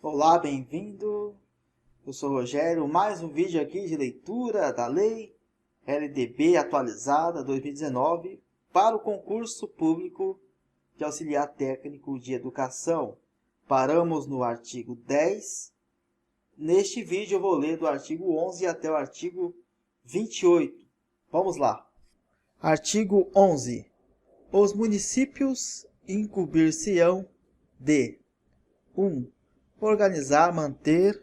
Olá, bem-vindo. Eu sou o Rogério. Mais um vídeo aqui de leitura da Lei LDB atualizada 2019 para o concurso público de auxiliar técnico de educação. Paramos no artigo 10. Neste vídeo eu vou ler do artigo 11 até o artigo 28. Vamos lá. Artigo 11. Os municípios incumbir-se-ão de 1. Organizar, manter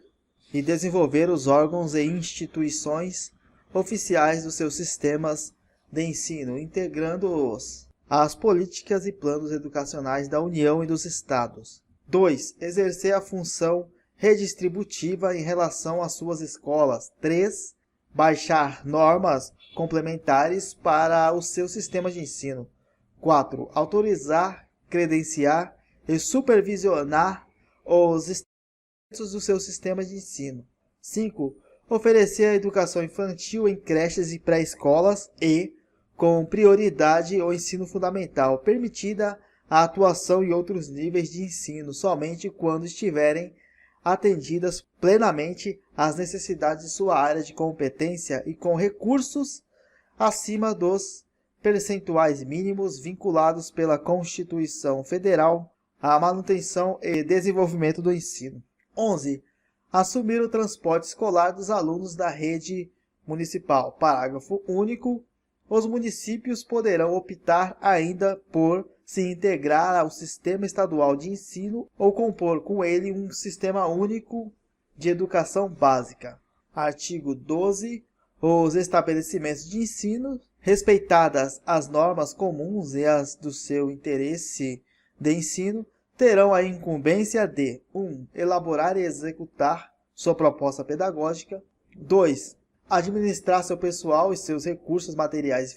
e desenvolver os órgãos e instituições oficiais dos seus sistemas de ensino, integrando-os às políticas e planos educacionais da União e dos Estados. 2. Exercer a função redistributiva em relação às suas escolas. 3. Baixar normas complementares para os seus sistemas de ensino. 4. Autorizar, credenciar e supervisionar os estados dos seus sistemas de ensino. 5. Oferecer a educação infantil em creches e pré-escolas e, com prioridade, o ensino fundamental, permitida a atuação em outros níveis de ensino, somente quando estiverem atendidas plenamente às necessidades de sua área de competência e com recursos acima dos percentuais mínimos vinculados pela Constituição Federal à manutenção e desenvolvimento do ensino. 11. Assumir o transporte escolar dos alunos da rede municipal. Parágrafo único. Os municípios poderão optar ainda por se integrar ao sistema estadual de ensino ou compor com ele um sistema único de educação básica. Artigo 12. Os estabelecimentos de ensino, respeitadas as normas comuns e as do seu interesse de ensino, terão a incumbência de 1. Elaborar e executar sua proposta pedagógica. 2. Administrar seu pessoal e seus recursos materiais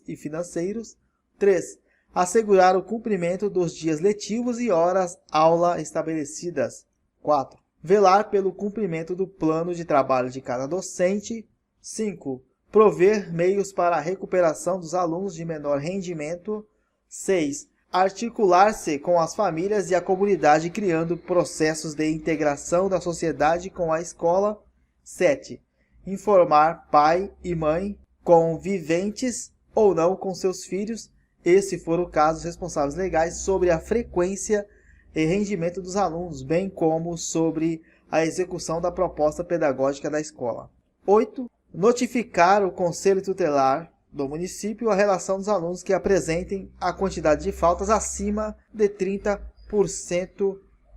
e financeiros. 3. Assegurar o cumprimento dos dias letivos e horas-aula estabelecidas. 4. Velar pelo cumprimento do plano de trabalho de cada docente. 5. Prover meios para a recuperação dos alunos de menor rendimento. 6. Articular-se com as famílias e a comunidade, criando processos de integração da sociedade com a escola. 7. Informar pai e mãe conviventes ou não com seus filhos, e, se for o caso, os responsáveis legais, sobre a frequência e rendimento dos alunos, bem como sobre a execução da proposta pedagógica da escola. 8. Notificar o Conselho Tutelar do município a relação dos alunos que apresentem a quantidade de faltas acima de 30%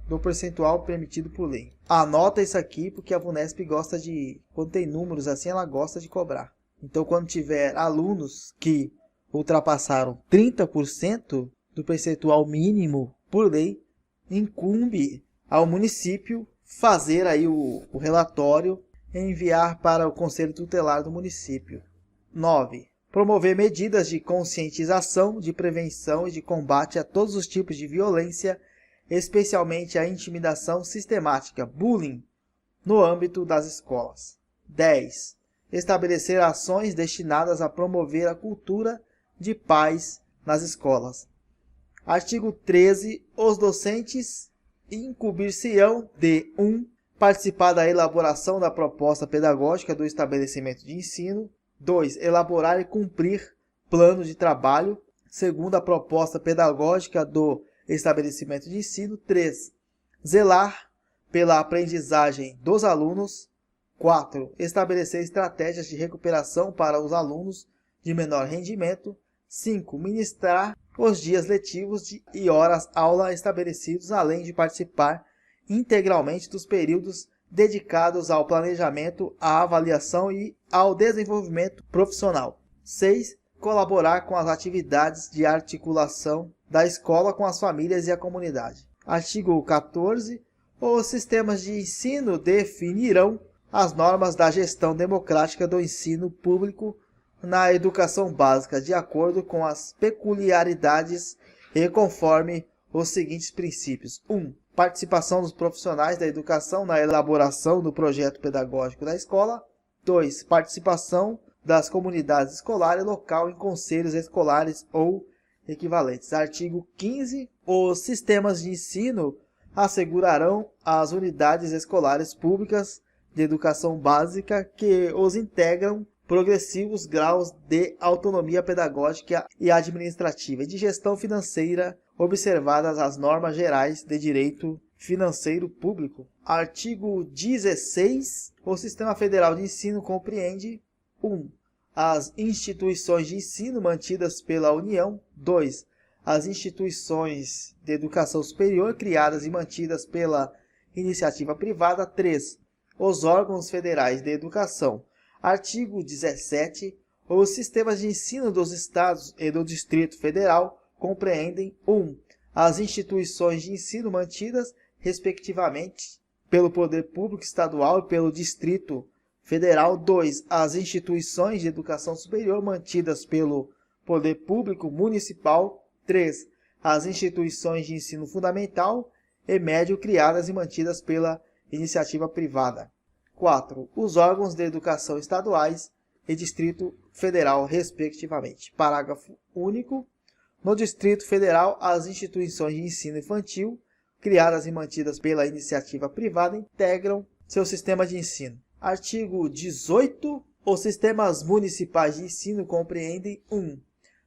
do percentual permitido por lei. Anota isso aqui porque a VUNESP gosta de, quando tem números assim, ela gosta de cobrar. Então, quando tiver alunos que ultrapassaram 30% do percentual mínimo por lei, incumbe ao município fazer aí o relatório e enviar para o Conselho Tutelar do município. 9. Promover medidas de conscientização, de prevenção e de combate a todos os tipos de violência, especialmente a intimidação sistemática, bullying, no âmbito das escolas. 10. Estabelecer ações destinadas a promover a cultura de paz nas escolas. Artigo 13. Os docentes incumbir-se-ão de 1. Participar da elaboração da proposta pedagógica do estabelecimento de ensino. 2. Elaborar e cumprir plano de trabalho segundo a proposta pedagógica do estabelecimento de ensino. 3. Zelar pela aprendizagem dos alunos. 4. Estabelecer estratégias de recuperação para os alunos de menor rendimento. 5. Ministrar os dias letivos e horas-aula estabelecidos, além de participar integralmente dos períodos dedicados ao planejamento, à avaliação e ao desenvolvimento profissional. 6. Colaborar com as atividades de articulação da escola com as famílias e a comunidade. Artigo 14. Os sistemas de ensino definirão as normas da gestão democrática do ensino público na educação básica, de acordo com as peculiaridades e conforme os seguintes princípios. 1. Participação dos profissionais da educação na elaboração do projeto pedagógico da escola. 2. Participação das comunidades escolares local em conselhos escolares ou equivalentes. Artigo 15. Os sistemas de ensino assegurarão às unidades escolares públicas de educação básica que os integram progressivos graus de autonomia pedagógica e administrativa e de gestão financeira, observadas as normas gerais de direito financeiro público. Artigo 16. O Sistema Federal de Ensino compreende 1. As instituições de ensino mantidas pela União. 2. As instituições de educação superior criadas e mantidas pela iniciativa privada. 3. Os órgãos federais de educação. Artigo 17. Os sistemas de ensino dos Estados e do Distrito Federal compreendem 1. As instituições de ensino mantidas, respectivamente, pelo Poder Público Estadual e pelo Distrito Federal. 2. As instituições de educação superior mantidas pelo Poder Público Municipal. 3. As instituições de ensino fundamental e médio criadas e mantidas pela iniciativa privada. 4. Os órgãos de educação estaduais e Distrito Federal, respectivamente. Parágrafo único. No Distrito Federal, as instituições de ensino infantil, criadas e mantidas pela iniciativa privada, integram seu sistema de ensino. Artigo 18. Os sistemas municipais de ensino compreendem 1.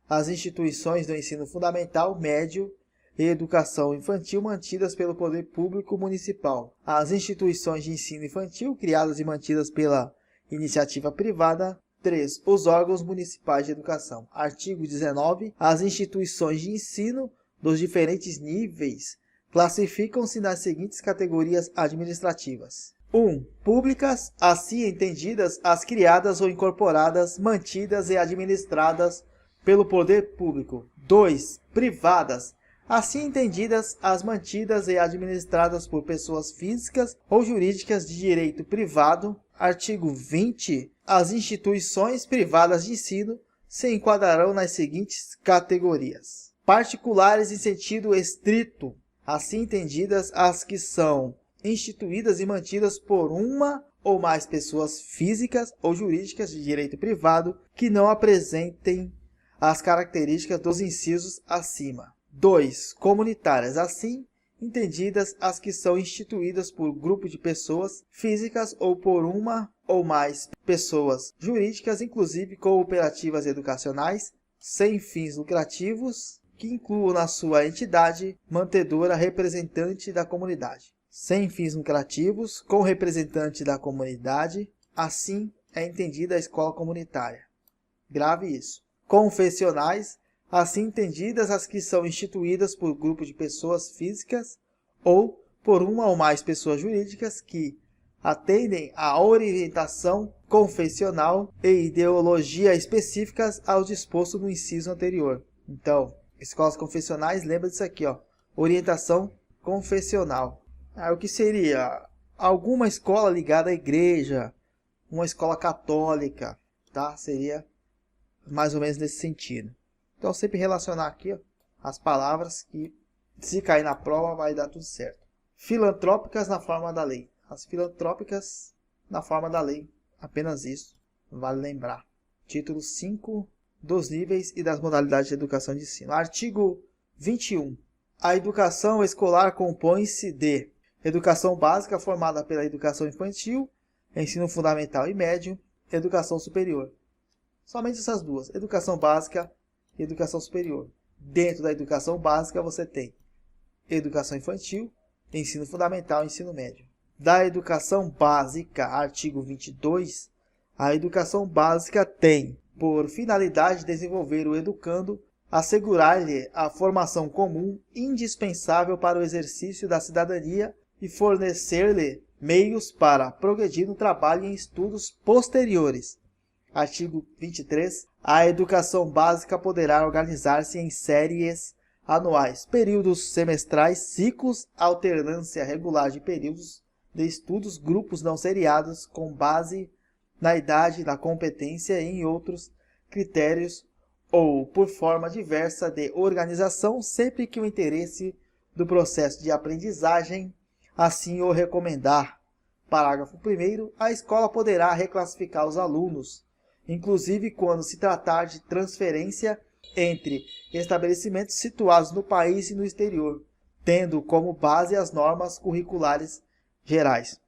As instituições do ensino fundamental, médio e educação infantil mantidas pelo Poder Público Municipal. As instituições de ensino infantil, criadas e mantidas pela iniciativa privada. 3. Os órgãos municipais de educação. Artigo 19. As instituições de ensino dos diferentes níveis classificam-se nas seguintes categorias administrativas. 1. Públicas, assim entendidas as criadas ou incorporadas, mantidas e administradas pelo poder público. 2. Privadas, assim entendidas as mantidas e administradas por pessoas físicas ou jurídicas de direito privado. Artigo 20. As instituições privadas de ensino se enquadrarão nas seguintes categorias. Particulares em sentido estrito, assim entendidas as que são instituídas e mantidas por uma ou mais pessoas físicas ou jurídicas de direito privado que não apresentem as características dos incisos acima. 2. Comunitárias, assim entendidas as que são instituídas por grupo de pessoas físicas ou por uma ou mais pessoas jurídicas, inclusive cooperativas educacionais, sem fins lucrativos, que incluam na sua entidade mantedora representante da comunidade. Sem fins lucrativos, com representante da comunidade, assim é entendida a escola comunitária. Grave isso. Confessionais, assim entendidas as que são instituídas por grupo de pessoas físicas ou por uma ou mais pessoas jurídicas que atendem à orientação confessional e ideologia específicas ao disposto no inciso anterior. Então, escolas confessionais, lembra disso aqui, ó, orientação confessional. O que seria? Alguma escola ligada à igreja, uma escola católica, tá? Seria mais ou menos nesse sentido. Então, sempre relacionar aqui, ó, as palavras que, se cair na prova, vai dar tudo certo. Filantrópicas na forma da lei. As filantrópicas na forma da lei. Apenas isso. Vale lembrar. Título 5 dos níveis e das modalidades de educação e de ensino. Artigo 21. A educação escolar compõe-se de educação básica formada pela educação infantil, ensino fundamental e médio, educação superior. Somente essas duas, educação básica e educação superior. Dentro da educação básica você tem educação infantil, ensino fundamental e ensino médio. Da educação básica, artigo 22, a educação básica tem por finalidade desenvolver o educando, assegurar-lhe a formação comum indispensável para o exercício da cidadania e fornecer-lhe meios para progredir no trabalho e em estudos posteriores. Artigo 23. A educação básica poderá organizar-se em séries anuais, períodos semestrais, ciclos, alternância regular de períodos de estudos, grupos não seriados, com base na idade, na competência e em outros critérios, ou por forma diversa de organização, sempre que o interesse do processo de aprendizagem assim o recomendar. Parágrafo 1º. A escola poderá reclassificar os alunos, inclusive quando se tratar de transferência entre estabelecimentos situados no país e no exterior, tendo como base as normas curriculares gerais.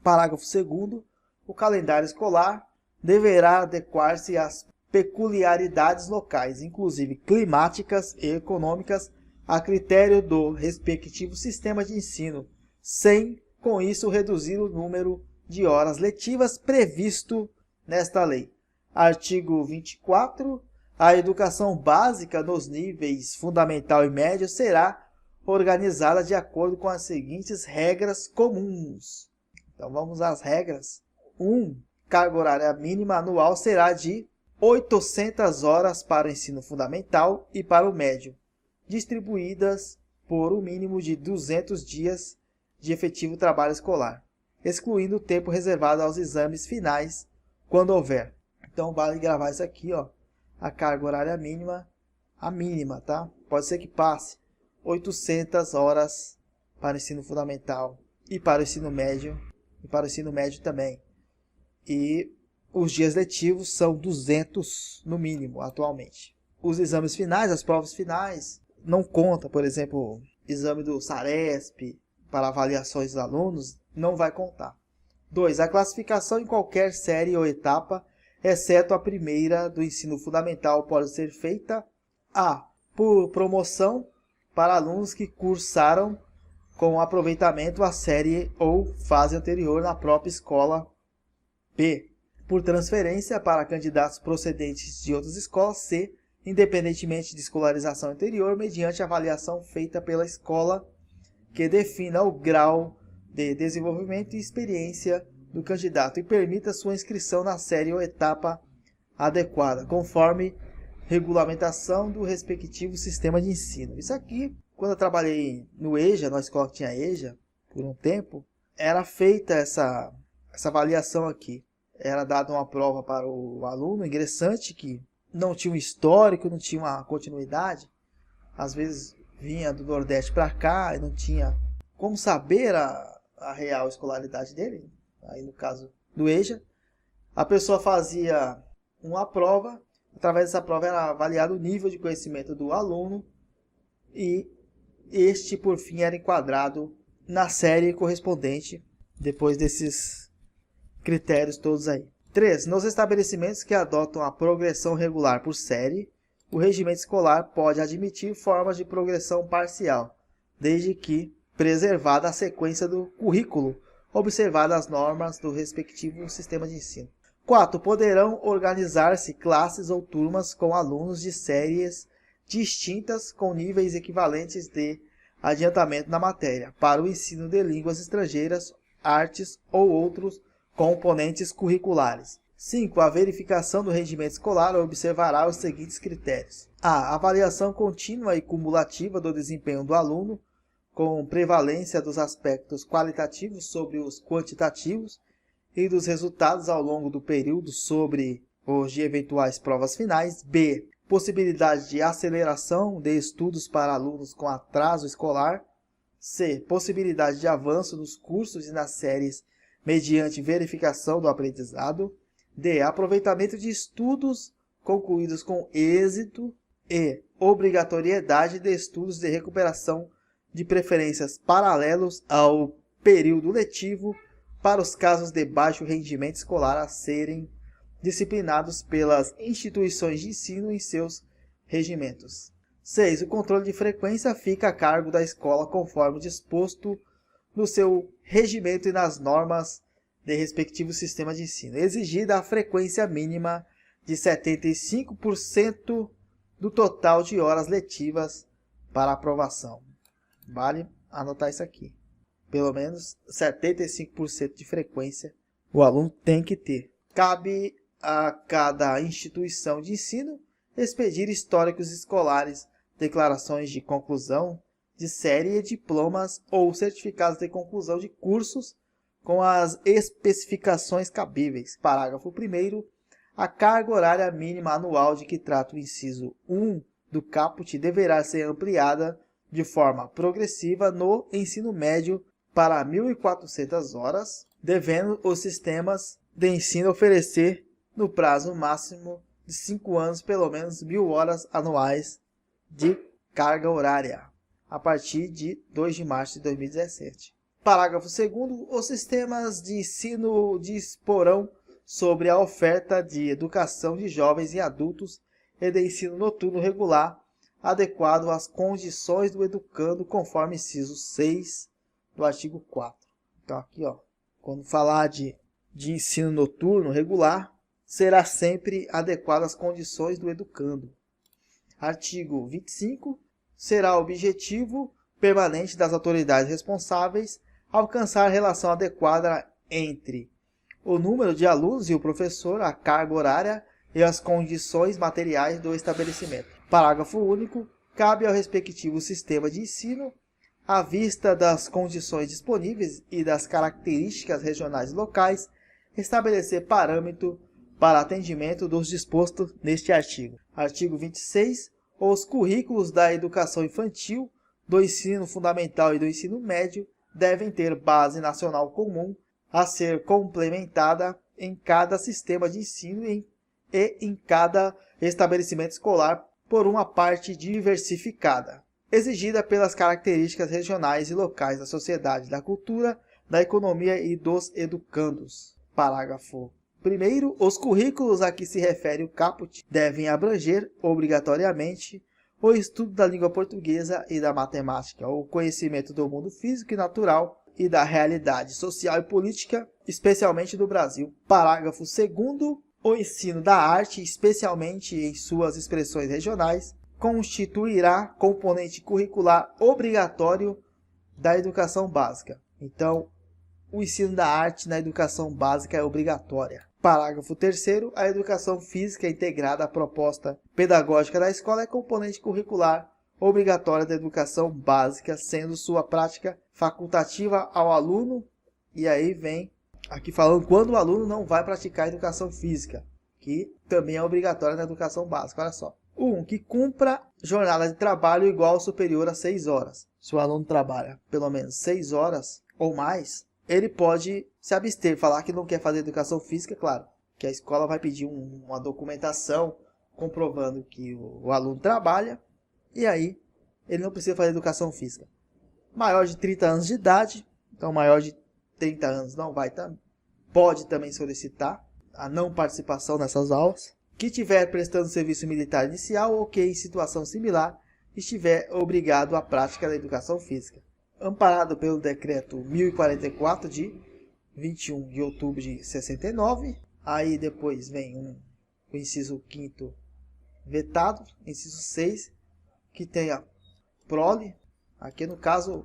Parágrafo 2º. O calendário escolar deverá adequar-se às peculiaridades locais, inclusive climáticas e econômicas, a critério do respectivo sistema de ensino, sem, com isso, reduzir o número de horas letivas previsto nesta lei. Artigo 24. A educação básica nos níveis fundamental e médio será organizada de acordo com as seguintes regras comuns. Então vamos às regras. 1. Carga horária mínima anual será de 800 horas para o ensino fundamental e para o médio, distribuídas por um mínimo de 200 dias de efetivo trabalho escolar, excluindo o tempo reservado aos exames finais, quando houver. Então vale gravar isso aqui, ó. A carga horária mínima, a mínima, tá? Pode ser que passe 800 horas para o ensino fundamental e para o ensino médio, e para o ensino médio também. E os dias letivos são 200 no mínimo atualmente. Os exames finais, as provas finais, não conta, por exemplo, exame do SARESP para avaliações dos alunos, não vai contar. 2. A classificação em qualquer série ou etapa, exceto a primeira do ensino fundamental, pode ser feita a. Por promoção para alunos que cursaram com aproveitamento a série ou fase anterior na própria escola. B. Por transferência para candidatos procedentes de outras escolas. C. Independentemente de escolarização anterior, mediante avaliação feita pela escola que defina o grau de desenvolvimento e experiência do candidato e permita sua inscrição na série ou etapa adequada, conforme regulamentação do respectivo sistema de ensino. Isso aqui, quando eu trabalhei no EJA, na escola que tinha EJA, por um tempo, era feita essa avaliação aqui. Era dada uma prova para o aluno ingressante que não tinha um histórico, não tinha uma continuidade. Às vezes vinha do Nordeste para cá e não tinha como saber a real escolaridade dele. Aí no caso do EJA, a pessoa fazia uma prova. Através dessa prova era avaliado o nível de conhecimento do aluno e este, por fim, era enquadrado na série correspondente depois desses critérios todos aí. 3. Nos estabelecimentos que adotam a progressão regular por série, o regimento escolar pode admitir formas de progressão parcial, desde que preservada a sequência do currículo, observadas as normas do respectivo sistema de ensino. 4. Poderão organizar-se classes ou turmas com alunos de séries distintas com níveis equivalentes de adiantamento na matéria, para o ensino de línguas estrangeiras, artes ou outros componentes curriculares. 5. A verificação do rendimento escolar observará os seguintes critérios. A. Avaliação contínua e cumulativa do desempenho do aluno, com prevalência dos aspectos qualitativos sobre os quantitativos e dos resultados ao longo do período sobre os de eventuais provas finais. B. Possibilidade de aceleração de estudos para alunos com atraso escolar. C. Possibilidade de avanço nos cursos e nas séries mediante verificação do aprendizado. D. Aproveitamento de estudos concluídos com êxito. E. Obrigatoriedade de estudos de recuperação, de preferências paralelos ao período letivo, para os casos de baixo rendimento escolar a serem disciplinados pelas instituições de ensino em seus regimentos. 6. O controle de frequência fica a cargo da escola conforme disposto no seu regimento e nas normas de respectivo sistema de ensino. Exigida a frequência mínima de 75% do total de horas letivas para aprovação. Vale anotar isso aqui. Pelo menos 75% de frequência o aluno tem que ter. Cabe a cada instituição de ensino expedir históricos escolares, declarações de conclusão de série e diplomas ou certificados de conclusão de cursos com as especificações cabíveis. Parágrafo 1º. A carga horária mínima anual de que trata o inciso 1 do caput deverá ser ampliada de forma progressiva no ensino médio para 1.400 horas, devendo os sistemas de ensino oferecer, no prazo máximo de 5 anos, pelo menos 1.000 horas anuais de carga horária. a partir de 2 de março de 2017. Parágrafo 2º. Os sistemas de ensino disporão sobre a oferta de educação de jovens e adultos e de ensino noturno regular, adequado às condições do educando, conforme inciso 6 do artigo 4. Então aqui, ó, quando falar de ensino noturno regular, será sempre adequado às condições do educando. Artigo 25. Será objetivo permanente das autoridades responsáveis alcançar relação adequada entre o número de alunos e o professor, a carga horária e as condições materiais do estabelecimento. Parágrafo único. Cabe ao respectivo sistema de ensino, à vista das condições disponíveis e das características regionais e locais, estabelecer parâmetro para atendimento dos dispostos neste artigo. Artigo 26. Os currículos da educação infantil, do ensino fundamental e do ensino médio devem ter base nacional comum a ser complementada em cada sistema de ensino e em cada estabelecimento escolar por uma parte diversificada, exigida pelas características regionais e locais da sociedade, da cultura, da economia e dos educandos. Parágrafo 1º. Os currículos a que se refere o caput devem abranger, obrigatoriamente, o estudo da língua portuguesa e da matemática, o conhecimento do mundo físico e natural e da realidade social e política, especialmente do Brasil. Parágrafo 2º. O ensino da arte, especialmente em suas expressões regionais, constituirá componente curricular obrigatório da educação básica. Então, o ensino da arte na educação básica é obrigatória. Parágrafo 3º. A educação física integrada à proposta pedagógica da escola é componente curricular obrigatória da educação básica, sendo sua prática facultativa ao aluno. E aí vem aqui falando quando o aluno não vai praticar educação física, que também é obrigatória na educação básica. Olha só. 1. Que cumpra jornada de trabalho igual ou superior a 6 horas. Se o aluno trabalha pelo menos 6 horas ou mais, ele pode se abster, falar que não quer fazer educação física, claro, que a escola vai pedir uma documentação comprovando que o aluno trabalha, e aí ele não precisa fazer educação física. Maior de 30 anos de idade, então maior de 30 anos não vai, pode também solicitar a não participação nessas aulas. Que estiver prestando serviço militar inicial ou que em situação similar estiver obrigado à prática da educação física. Amparado pelo decreto 1044 de 21 de outubro de 69, aí depois vem o inciso 5º vetado, inciso 6, que tem a prole, aqui no caso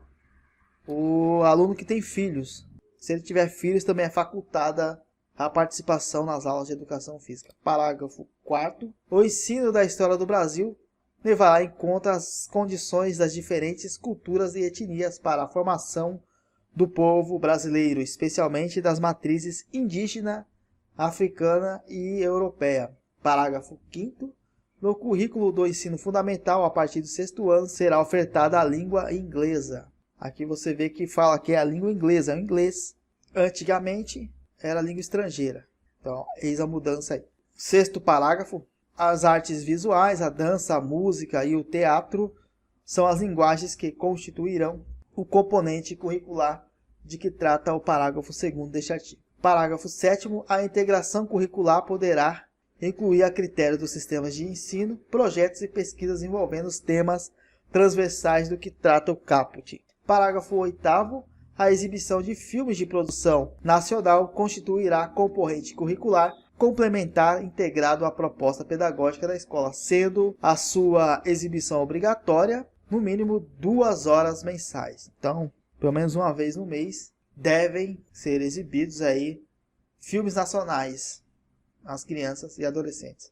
o aluno que tem filhos. Se ele tiver filhos, também é facultada a participação nas aulas de educação física. Parágrafo 4º. O ensino da história do Brasil levará em conta as condições das diferentes culturas e etnias para a formação do povo brasileiro, especialmente das matrizes indígena, africana e europeia. Parágrafo 5º. No currículo do ensino fundamental, a partir do 6º ano, será ofertada a língua inglesa. Aqui você vê que fala que é a língua inglesa, é o inglês. Antigamente era a língua estrangeira. Então, eis a mudança aí. 6º parágrafo. As artes visuais, a dança, a música e o teatro são as linguagens que constituirão o componente curricular de que trata o parágrafo 2º deste artigo. Parágrafo 7º. A integração curricular poderá incluir, a critério dos sistemas de ensino, projetos e pesquisas envolvendo os temas transversais do que trata o caput. Parágrafo 8º. A exibição de filmes de produção nacional constituirá componente curricular complementar integrado à proposta pedagógica da escola, sendo a sua exibição obrigatória, no mínimo 2 horas mensais. Então, pelo menos uma vez no mês, devem ser exibidos aí filmes nacionais às crianças e adolescentes.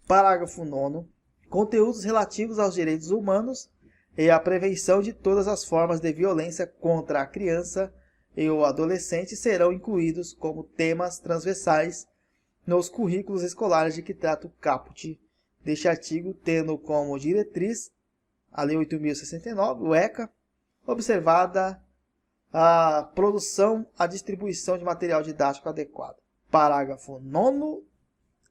Parágrafo 9º. Conteúdos relativos aos direitos humanos e à prevenção de todas as formas de violência contra a criança e o adolescente serão incluídos como temas transversais nos currículos escolares de que trata o caput deste artigo, tendo como diretriz a Lei 8.069, o ECA, observada a produção, a distribuição de material didático adequado. Parágrafo 9º.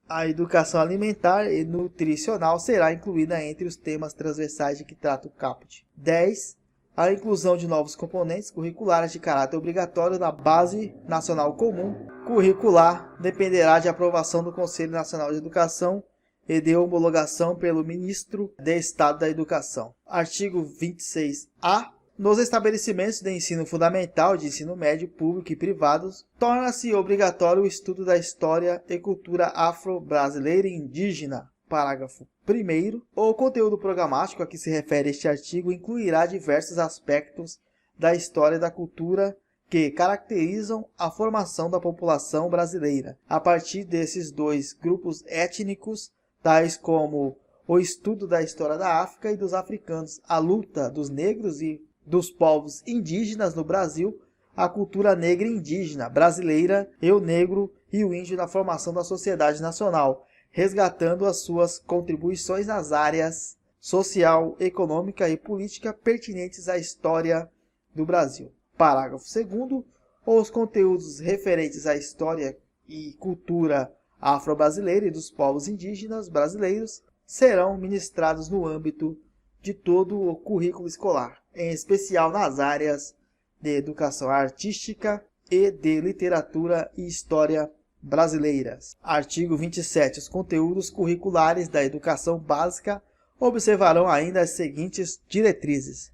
A educação alimentar e nutricional será incluída entre os temas transversais de que trata o caput. 10. A inclusão de novos componentes curriculares de caráter obrigatório na Base Nacional Comum Curricular dependerá de aprovação do Conselho Nacional de Educação e de homologação pelo Ministro de Estado da Educação. Artigo 26-A. Nos estabelecimentos de ensino fundamental, de ensino médio, público e privados, torna-se obrigatório o estudo da história e cultura afro-brasileira e indígena. Parágrafo 1º. O conteúdo programático a que se refere este artigo incluirá diversos aspectos da história e da cultura que caracterizam a formação da população brasileira, a partir desses dois grupos étnicos, tais como o estudo da história da África e dos africanos, a luta dos negros e dos povos indígenas no Brasil, a cultura negra e indígena brasileira e o negro e o índio na formação da sociedade nacional, resgatando as suas contribuições nas áreas social, econômica e política pertinentes à história do Brasil. Parágrafo 2º. Os conteúdos referentes à história e cultura afro-brasileira e dos povos indígenas brasileiros serão ministrados no âmbito de todo o currículo escolar, em especial nas áreas de educação artística e de literatura e história brasileiras. Artigo 27. Os conteúdos curriculares da educação básica observarão ainda as seguintes diretrizes.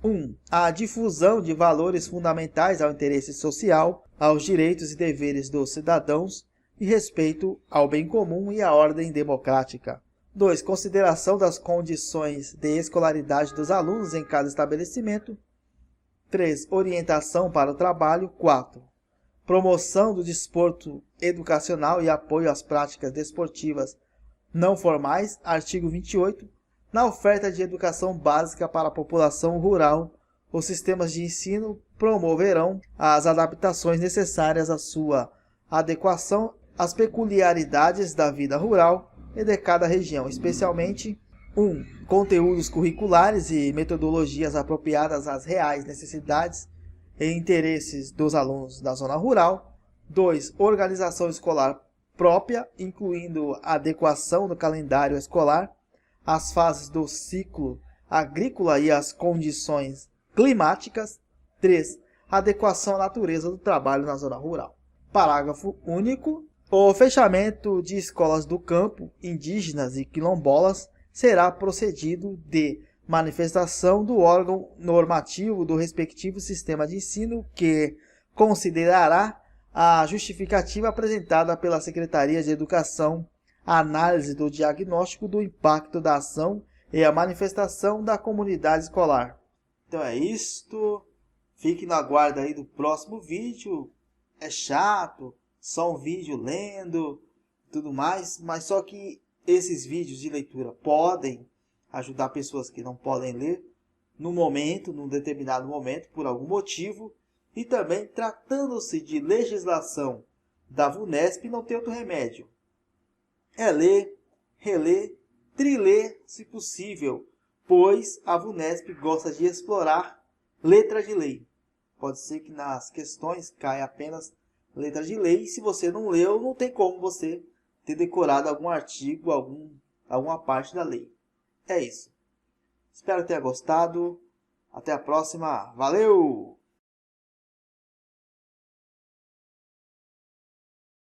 1. A difusão de valores fundamentais ao interesse social, aos direitos e deveres dos cidadãos e respeito ao bem comum e à ordem democrática. 2. Consideração das condições de escolaridade dos alunos em cada estabelecimento. 3. Orientação para o trabalho. 4. Promoção do desporto educacional e apoio às práticas desportivas não formais. Artigo 28. Na oferta de educação básica para a população rural, os sistemas de ensino promoverão as adaptações necessárias à sua adequação às peculiaridades da vida rural e de cada região, especialmente 1. Conteúdos curriculares e metodologias apropriadas às reais necessidades e interesses dos alunos da zona rural. 2. Organização escolar própria, incluindo a adequação do calendário escolar, as fases do ciclo agrícola e as condições climáticas. 3. Adequação à natureza do trabalho na zona rural. Parágrafo único. O fechamento de escolas do campo, indígenas e quilombolas será procedido de manifestação do órgão normativo do respectivo sistema de ensino que considerará a justificativa apresentada pela Secretaria de Educação, a análise do diagnóstico do impacto da ação e a manifestação da comunidade escolar. Então é isto. Fique no aguardo aí do próximo vídeo. É chato, só um vídeo lendo, tudo mais, mas só que esses vídeos de leitura podem ajudar pessoas que não podem ler no momento, num determinado momento, por algum motivo, e também tratando-se de legislação da VUNESP, não tem outro remédio. É ler, reler, triler, se possível, pois a VUNESP gosta de explorar letra de lei. Pode ser que nas questões caia apenas letra de lei, e se você não leu, não tem como você ter decorado algum artigo, alguma parte da lei. É isso. Espero que tenha gostado. Até a próxima. Valeu!